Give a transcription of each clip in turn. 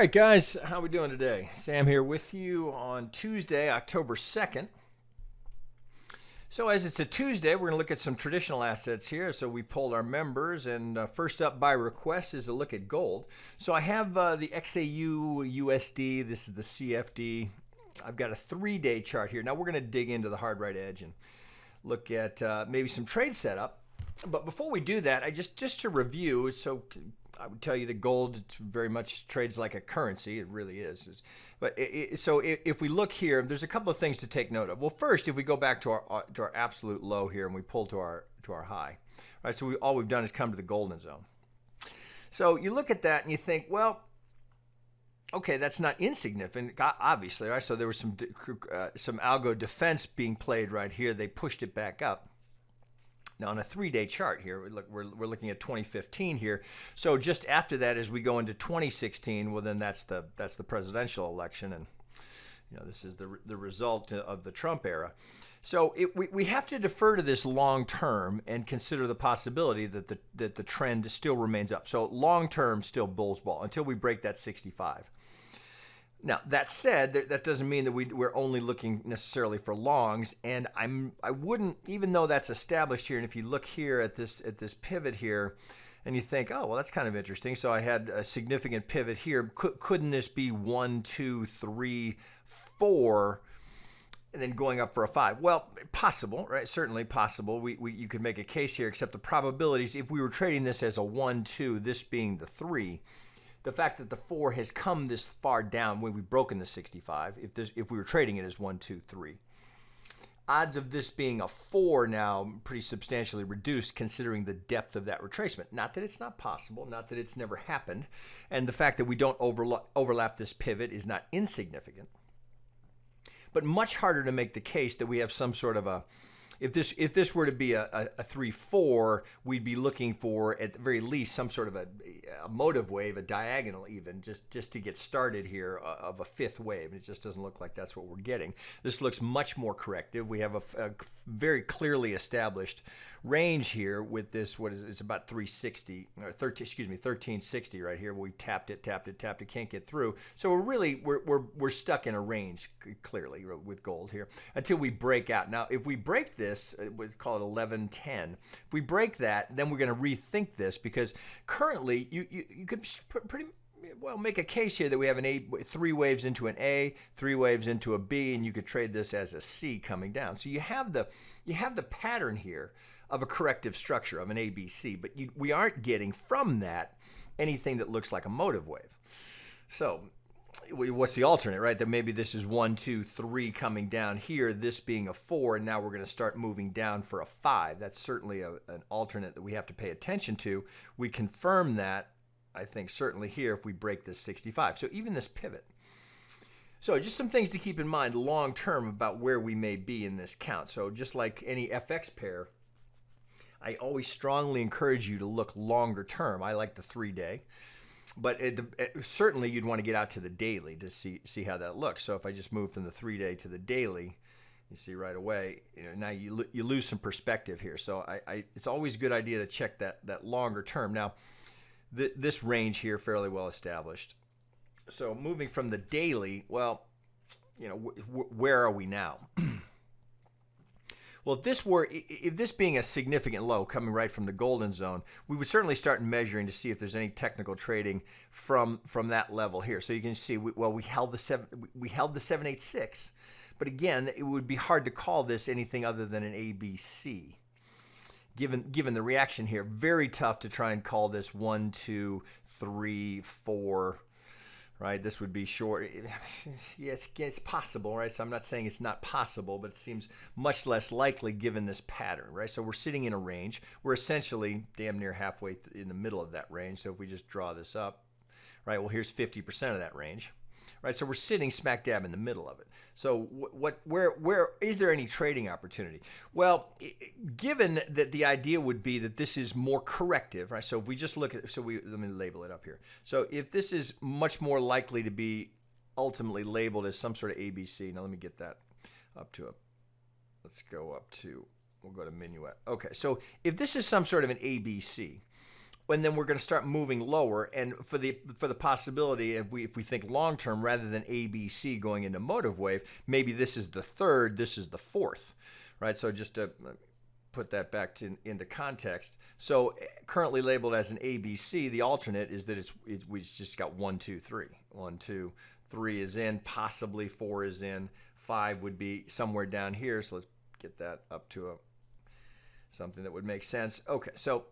right, guys, how we doing today? Sam here with you on Tuesday, October 2nd. So as it's a Tuesday, we're going to look at some traditional assets here. So we pulled our members, and first up by request is a look at gold. So I have the XAU USD. This is the CFD. I've got a 3-day chart here. Now we're going to dig into the hard right edge and look at maybe some trade setup. But before we do that, I just to review, so I would tell you that gold very much trades like a currency. It really is. But so if we look here, there's a couple of things to take note of. Well, first, if we go back to our absolute low here and we pull to our high, right? So all we've done is come to the golden zone. So you look at that and you think, well, okay, that's not insignificant, obviously, right? So there was some algo defense being played right here. They pushed it back up. Now on a 3-day chart here, we're looking at 2015 here. So just after that, as we go into 2016, well then that's the presidential election, and this is the result of the Trump era. So we have to defer to this long term and consider the possibility that the trend still remains up. So long term still bull's ball until we break that 65. Now, that said, that doesn't mean that we're only looking necessarily for longs, and I wouldn't, even though that's established here, and if you look here at this pivot here, and you think, oh, well, that's kind of interesting. So I had a significant pivot here. Couldn't this be 1, 2, 3, 4, and then going up for a 5? Well, possible, right? Certainly possible. You could make a case here, except the probabilities, if we were trading this as a 1, 2, this being the 3, the fact that the 4 has come this far down when we've broken the 65, if we were trading it as 1, 2, 3. Odds of this being a 4 now pretty substantially reduced considering the depth of that retracement. Not that it's not possible, not that it's never happened, and the fact that we don't overlap this pivot is not insignificant. But much harder to make the case that we have some sort of a, if this were to be a 3-4, we'd be looking for at the very least some sort of a motive wave, a diagonal even, just to get started here of a 5th wave. It just doesn't look like that's what we're getting. This looks much more corrective. We have a very clearly established range here with this, what is it? It's about 360 or 1360 right here. We tapped it, can't get through. So we're stuck in a range clearly with gold here until we break out. Now, if we break this, we call it 1110. If we break that, then we're going to rethink this, because currently you could pretty well make a case here that we have 3 waves into an A, 3 waves into a B, and you could trade this as a C coming down. So you have the pattern here of a corrective structure of an ABC, but we aren't getting from that anything that looks like a motive wave. So what's the alternate, right? That maybe this is 1, 2, 3 coming down here, this being a 4, and now we're going to start moving down for a 5. That's certainly an alternate that we have to pay attention to. We confirm that, I think, certainly here if we break this 65. So even this pivot. So just some things to keep in mind long term about where we may be in this count. So just like any FX pair, I always strongly encourage you to look longer term. I like the 3-day. But certainly you'd want to get out to the daily to see how that looks. So if I just move from the 3-day to the daily, you see right away, now you lose some perspective here. So it's always a good idea to check that longer term. Now, this range here fairly well established. So moving from the daily, well, where are we now? Well, if this being a significant low coming right from the golden zone, we would certainly start measuring to see if there's any technical trading from that level here. So you can see, we held the 786, but again, it would be hard to call this anything other than an ABC. Given the reaction here, very tough to try and call this 1, 2, 3, 4. Right, this would be short. Yeah, it's possible, right? So I'm not saying it's not possible, but it seems much less likely given this pattern, right? So we're sitting in a range. We're essentially damn near halfway in the middle of that range. So if we just draw this up, right, well, here's 50% of that range, right? So we're sitting smack dab in the middle of it. So where is there any trading opportunity? Well, given that the idea would be that this is more corrective, right? So if we just look at, let me label it up here. So if this is much more likely to be ultimately labeled as some sort of ABC, now let me get that up to let's go up to, we'll go to minuet. Okay, so if this is some sort of an ABC, and then we're going to start moving lower. And for the possibility, if we think long term, rather than ABC going into motive wave, maybe this is the third, this is the fourth, right? So just to put that back into context. So currently labeled as an ABC, the alternate is that we just got 1, 2, 3. 1, 2, 3 is in, possibly 4 is in, 5 would be somewhere down here. So let's get that up to something that would make sense. Okay, so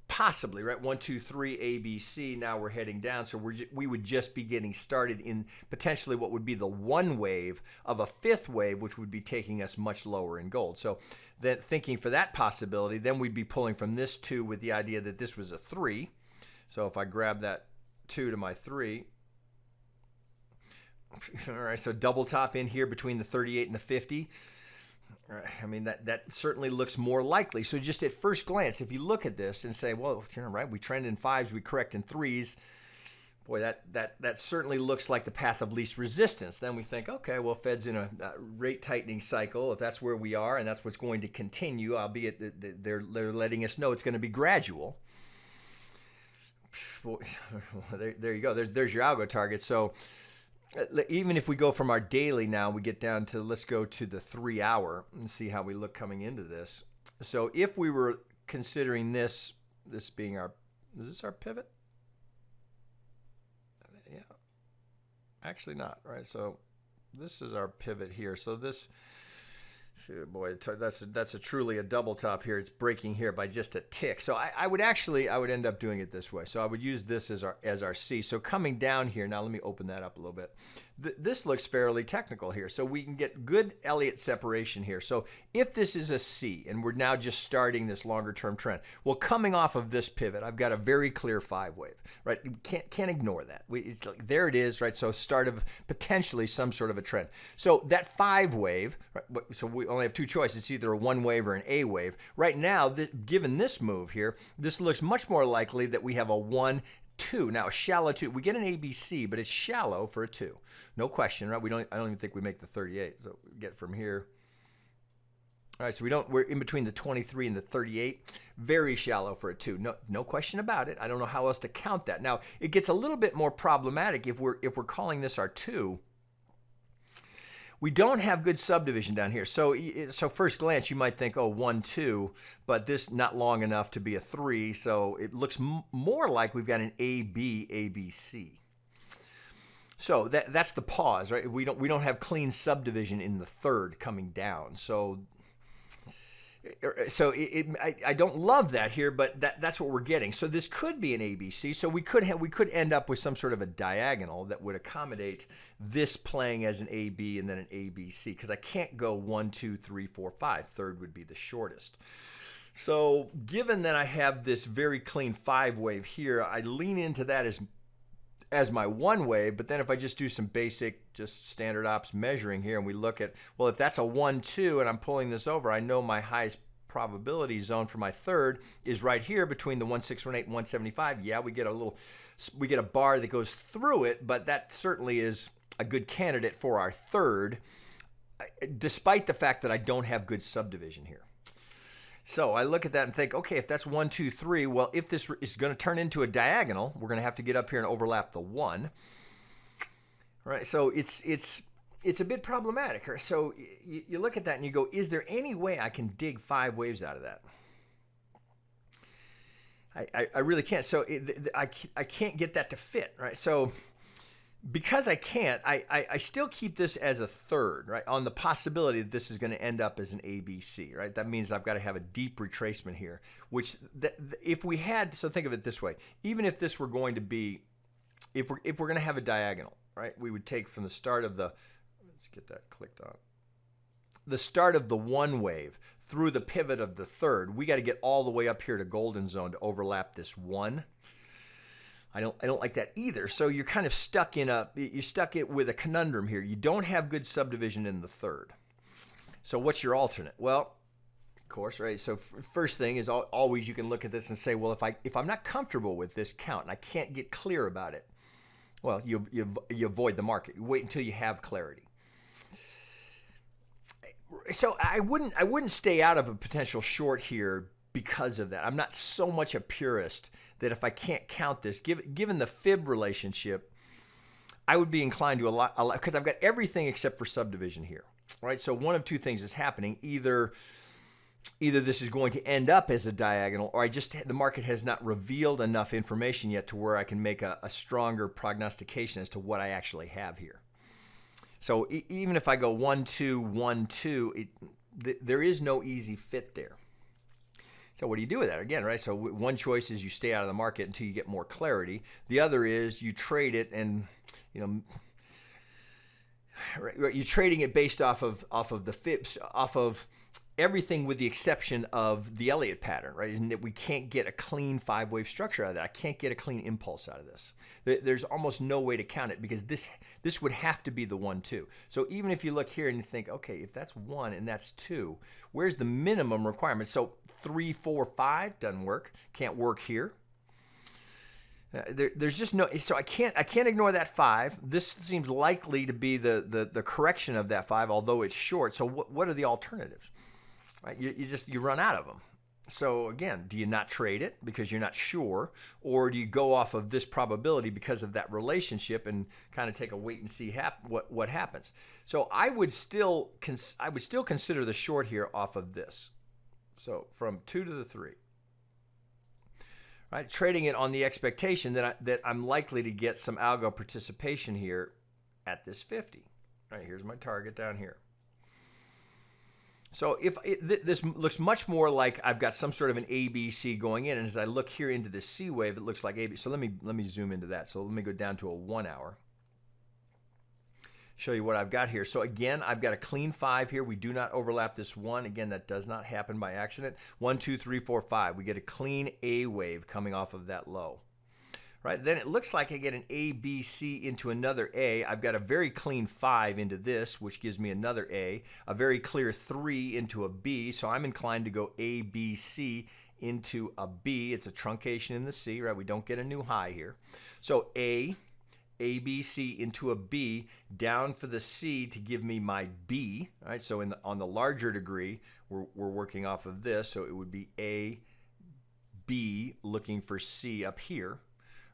possibly, right? 1, 2, 3, ABC. Now we're heading down. So we would just be getting started in potentially what would be the one wave of a fifth wave, which would be taking us much lower in gold. So then thinking for that possibility, then we'd be pulling from this 2 with the idea that this was a 3. So if I grab that 2 to my 3, all right, so double top in here between the 38 and the 50. I mean, that certainly looks more likely. So just at first glance, if you look at this and say, well, right, we trend in 5s, we correct in 3s, boy, that certainly looks like the path of least resistance. Then we think, okay, well, Fed's in a rate tightening cycle. If that's where we are and that's what's going to continue, albeit they're letting us know it's going to be gradual. Well, there you go. There's your algo target. So even if we go from our daily now, we get down to, let's go to the 3 hour and see how we look coming into this. So if we were considering this being is this our pivot? Yeah, actually not, right? So this is our pivot here. So this, boy, that's truly a double top here. It's breaking here by just a tick. So I would end up doing it this way. So I would use this as our C. So coming down here, now let me open that up a little bit. This looks fairly technical here. So we can get good Elliott separation here. So if this is a C and we're now just starting this longer term trend, well, coming off of this pivot, I've got a very clear 5 wave, right? Can't ignore that. It's like, there it is, right? So start of potentially some sort of a trend. So that 5 wave, right? So we only have 2 choices. It's either a 1 wave or an A wave. Right now, given this move here, this looks much more likely that we have a 1, 2. Now, a shallow 2. We get an ABC, but it's shallow for a 2. No question, right? I don't even think we make the 38. So we get from here. All right, so we're in between the 23 and the 38. Very shallow for a 2. No question about it. I don't know how else to count that. Now, it gets a little bit more problematic if we're calling this our 2. We don't have good subdivision down here. So first glance, you might think, oh, 1, 2, but this not long enough to be a 3. So it looks more like we've got an AB, ABC. So that's the pause, right? We don't have clean subdivision in the 3rd coming down. So I don't love that here, but that's what we're getting. So this could be an ABC. So we could end up with some sort of a diagonal that would accommodate this playing as an AB and then an ABC, because I can't go 1, 2, 3, 4, 5. 3rd would be the shortest. So given that I have this very clean 5 wave here, I lean into that as my 1 wave. But then if I just do some basic, just standard ops measuring here, and we look at, well, if that's a 1, 2 and I'm pulling this over, I know my highest probability zone for my 3rd is right here between the 1618 and 175. Yeah, we get a bar that goes through it, but that certainly is a good candidate for our 3rd, despite the fact that I don't have good subdivision here. So I look at that and think, okay, if that's 1, 2, 3, well, if this is going to turn into a diagonal, we're going to have to get up here and overlap the 1. Right? So it's a bit problematic. So you look at that and you go, is there any way I can dig 5 waves out of that? I really can't. So I can't get that to fit, right? So because I can't, I still keep this as a 3rd, right? On the possibility that this is going to end up as an ABC, right? That means I've got to have a deep retracement here, which if we had, so think of it this way, even if this were going to be, if we're going to have a diagonal, right? We would take from the start of let's get that clicked on. The start of the 1 wave through the pivot of the 3rd, we got to get all the way up here to golden zone to overlap this 1. I don't like that either. So you're kind of stuck with a conundrum here. You don't have good subdivision in the 3rd. So what's your alternate? Well, of course, right? So first thing is always you can look at this and say, well, if I'm not comfortable with this count and I can't get clear about it, well, you avoid the market. You wait until you have clarity. So I wouldn't stay out of a potential short here because of that. I'm not so much a purist that if I can't count this, given the fib relationship, I would be inclined to allow, because I've got everything except for subdivision here, right? So one of two things is happening. Either this is going to end up as a diagonal, or the market has not revealed enough information yet to where I can make a stronger prognostication as to what I actually have here. So even if I go 1, 2, 1, 2, there is no easy fit there. So what do you do with that? Again, right? So one choice is you stay out of the market until you get more clarity. The other is you trade it, and you're trading it based off of the fibs, off of everything with the exception of the Elliott pattern, right? Isn't that we can't get a clean 5-wave structure out of that. I can't get a clean impulse out of this. There's almost no way to count it, because this would have to be the 1, 2. So even if you look here and you think, okay, if that's 1 and that's 2, where's the minimum requirement? So 3, 4, 5 doesn't work. Can't work here. There's just no, so I can't ignore that 5. This seems likely to be the correction of that 5, although it's short. So what are the alternatives? Right? You run out of them. So again, do you not trade it because you're not sure, or do you go off of this probability because of that relationship and kind of take a wait and see what happens? So I would still consider the short here off of this. So from 2 to the 3. Right, trading it on the expectation that I'm likely to get some algo participation here at this 50. All right, here's my target down here. So if this looks much more like I've got some sort of an ABC going in, and as I look here into this C wave, it looks like AB. So let me zoom into that. So let me go down to a 1 hour. Show you what I've got here. So again, I've got a clean 5 here. We do not overlap this 1. Again, that does not happen by accident. 1, 2, 3, 4, 5. We get a clean A wave coming off of that low. Right, then it looks like I get an A, B, C into another A. I've got a very clean 5 into this, which gives me another A very clear 3 into a B. So I'm inclined to go A, B, C into a B. It's a truncation in the C, right? We don't get a new high here. So A, B, C into a B, down for the C to give me my B. All right, so on the larger degree, we're working off of this. So it would be A, B looking for C up here.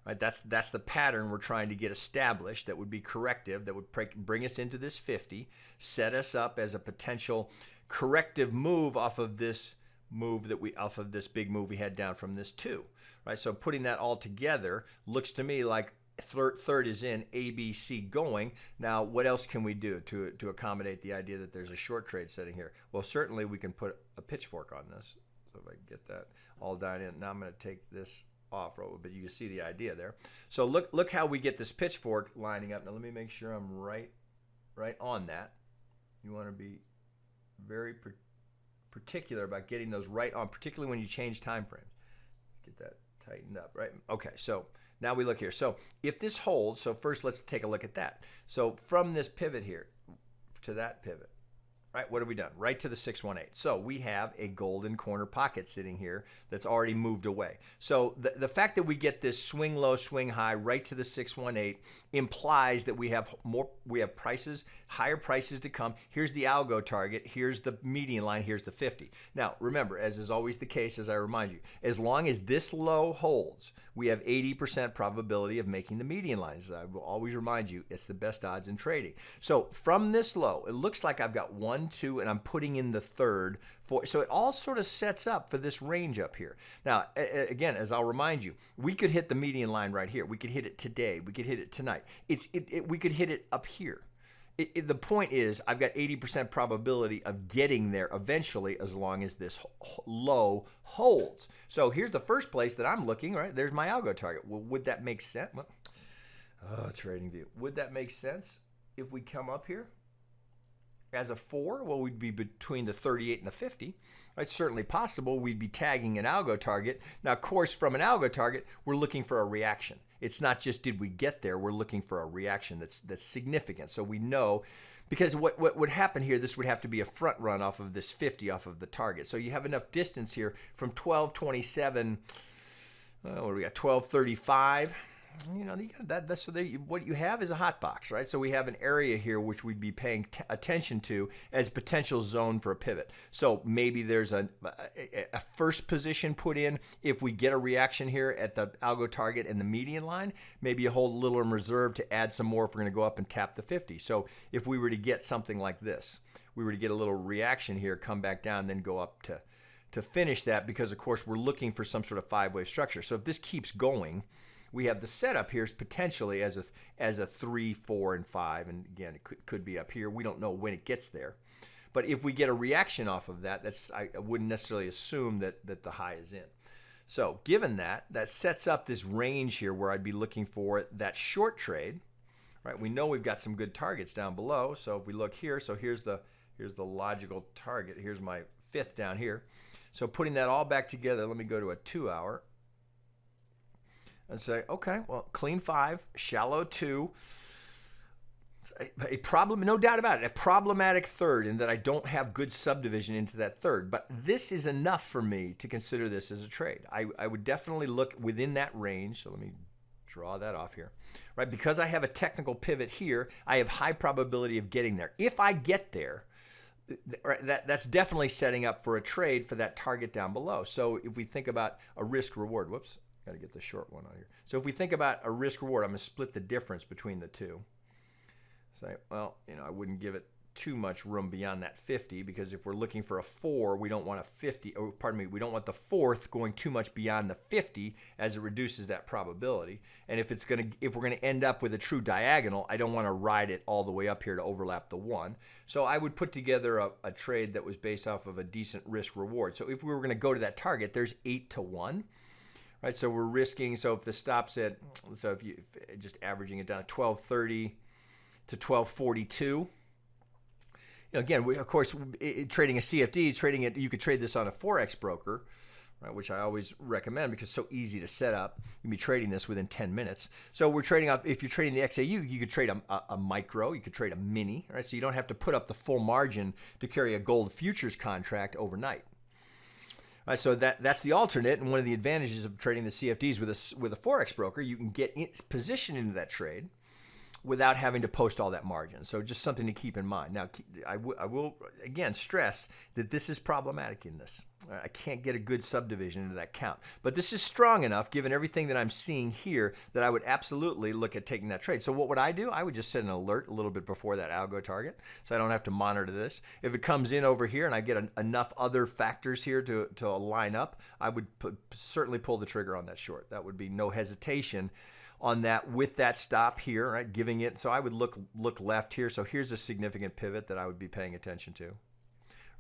Right, that's the pattern we're trying to get established. That would be corrective. That would bring us into this 50, set us up as a potential corrective move off of this big move we had down from this 2. Right, so putting that all together looks to me like third is in, A, B, C going. Now, what else can we do to accommodate the idea that there's a short trade setting here? Well, certainly we can put a pitchfork on this. So if I can get that all down in, now I'm going to take this off, but you can see the idea there. So look how we get this pitchfork lining up. Now let me make sure I'm right on that. You want to be very particular about getting those right on, particularly when you change time frames. Get that tightened up, right? Okay, so now we look here. So if this holds, so first let's take a look at that. So from this pivot here to that pivot, right, what have we done? Right to the 618. So we have a golden corner pocket sitting here that's already moved away. So the fact that we get this swing low, swing high right to the 618 implies that we have prices, higher prices to come. Here's the algo target. Here's the median line. Here's the 50. Now, remember, as is always the case, as I remind you, as long as this low holds, we have 80% probability of making the median line. As I will always remind you, it's the best odds in trading. So from this low, it looks like I've got 1, 2, and I'm putting in the third. So it all sort of sets up for this range up here. Now, again, as I'll remind you, we could hit the median line right here. We could hit it today. We could hit it tonight. We could hit it up here. The point is, I've got 80% probability of getting there eventually as long as this low holds. So here's the first place that I'm looking, right? There's my algo target. Well, would that make sense? Well, trading view. Would that make sense if we come up here? As a 4, well, we'd be between the 38 and the 50. It's certainly possible we'd be tagging an algo target. Now, of course, from an algo target, we're looking for a reaction. It's not just did we get there, we're looking for a reaction that's significant. So we know, because what would happen here, this would have to be a front run off of this 50 off of the target. So you have enough distance here from 1227, what do we got, 1235. you know, that's so what you have is a hot box, right? So we have an area here which we'd be paying attention to as potential zone for a pivot. So maybe there's a first position put in if we get a reaction here at the algo target and the median line. Maybe you hold a little in reserve to add some more if we're going to go up and tap the 50. So if we were to get something like this, we were to get a little reaction here, come back down, then go up to finish that, because of course we're looking for some sort of 5-wave structure. So if this keeps going, we have the setup here is potentially as a 3, 4, and 5, and again it could be up here. We don't know when it gets there, but if we get a reaction off of that, I wouldn't necessarily assume that the high is in. So given that sets up this range here where I'd be looking for that short trade, right? We know we've got some good targets down below. So if we look here, so here's the logical target. Here's my 5th down here. So putting that all back together, let me go to a 2-hour. And say, okay, well, clean 5, shallow 2, a problem, no doubt about it, a problematic third in that I don't have good subdivision into that third. But this is enough for me to consider this as a trade. I would definitely look within that range. So let me draw that off here, right? Because I have a technical pivot here, I have high probability of getting there. If I get there, that's definitely setting up for a trade for that target down below. So if we think about a risk reward, whoops. Got to get the short one on here. So if we think about a risk reward, I'm going to split the difference between the two. Say, well, you know, I wouldn't give it too much room beyond that 50, because if we're looking for a 4, we don't want a 50, or pardon me, we don't want the 4th going too much beyond the 50 as it reduces that probability. And if we're going to end up with a true diagonal, I don't want to ride it all the way up here to overlap the 1. So I would put together a trade that was based off of a decent risk reward. So if we were going to go to that target, there's 8 to 1. Right, so we're risking, so if the stop's at, so if just averaging it down to 1230 to 1242, you know, again, of course, trading a CFD, you could trade this on a Forex broker, right, which I always recommend because it's so easy to set up. You can be trading this within 10 minutes. So we're trading up, if you're trading the XAU, you could trade a micro, you could trade a mini, right? So you don't have to put up the full margin to carry a gold futures contract overnight. Right, so that's the alternate, and one of the advantages of trading the CFDs with a Forex broker, you can get positioned into that trade without having to post all that margin. So just something to keep in mind. Now, I will again stress that this is problematic in this. I can't get a good subdivision into that count. But this is strong enough, given everything that I'm seeing here, that I would absolutely look at taking that trade. So what would I do? I would just set an alert a little bit before that algo target, so I don't have to monitor this. If it comes in over here and I get enough other factors here to line up, I would certainly pull the trigger on that short. That would be no hesitation on that with that stop here, right? Giving it, so I would look left here. So here's a significant pivot that I would be paying attention to.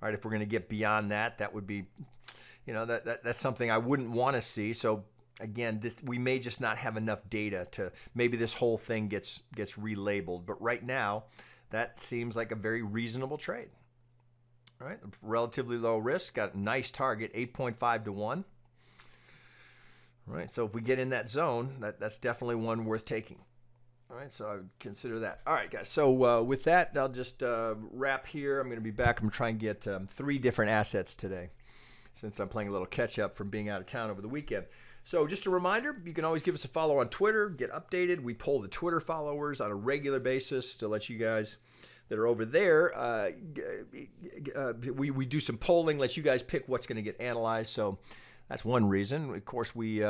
All right, if we're going to get beyond that, that would be, you know, that's something I wouldn't want to see. So again, we may just not have enough data to, maybe this whole thing gets relabeled. But right now, that seems like a very reasonable trade. All right, relatively low risk, got a nice target, 8.5 to 1. All right, so if we get in that zone, that's definitely one worth taking. All right, so I would consider that. All right, guys, so with that, I'll just wrap here. I'm going to be back. I'm going to try and get 3 different assets today, since I'm playing a little catch-up from being out of town over the weekend. So just a reminder, you can always give us a follow on Twitter, get updated. We poll the Twitter followers on a regular basis to let you guys that are over there, we do some polling, let you guys pick what's going to get analyzed. So that's one reason. Of course, we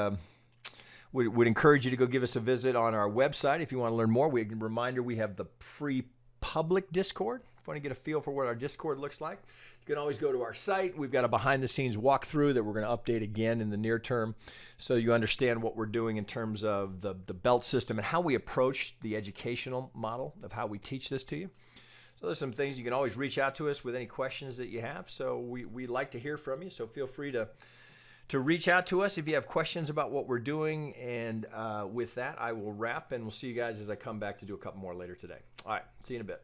would encourage you to go give us a visit on our website if you want to learn more. Reminder, we have the free public Discord. If you want to get a feel for what our Discord looks like, you can always go to our site. We've got a behind-the-scenes walkthrough that we're going to update again in the near term, so you understand what we're doing in terms of the belt system and how we approach the educational model of how we teach this to you. So there's some things you can always reach out to us with any questions that you have. So we like to hear from you, so feel free to reach out to us if you have questions about what we're doing. And with that, I will wrap, and we'll see you guys as I come back to do a couple more later today. All right, see you in a bit.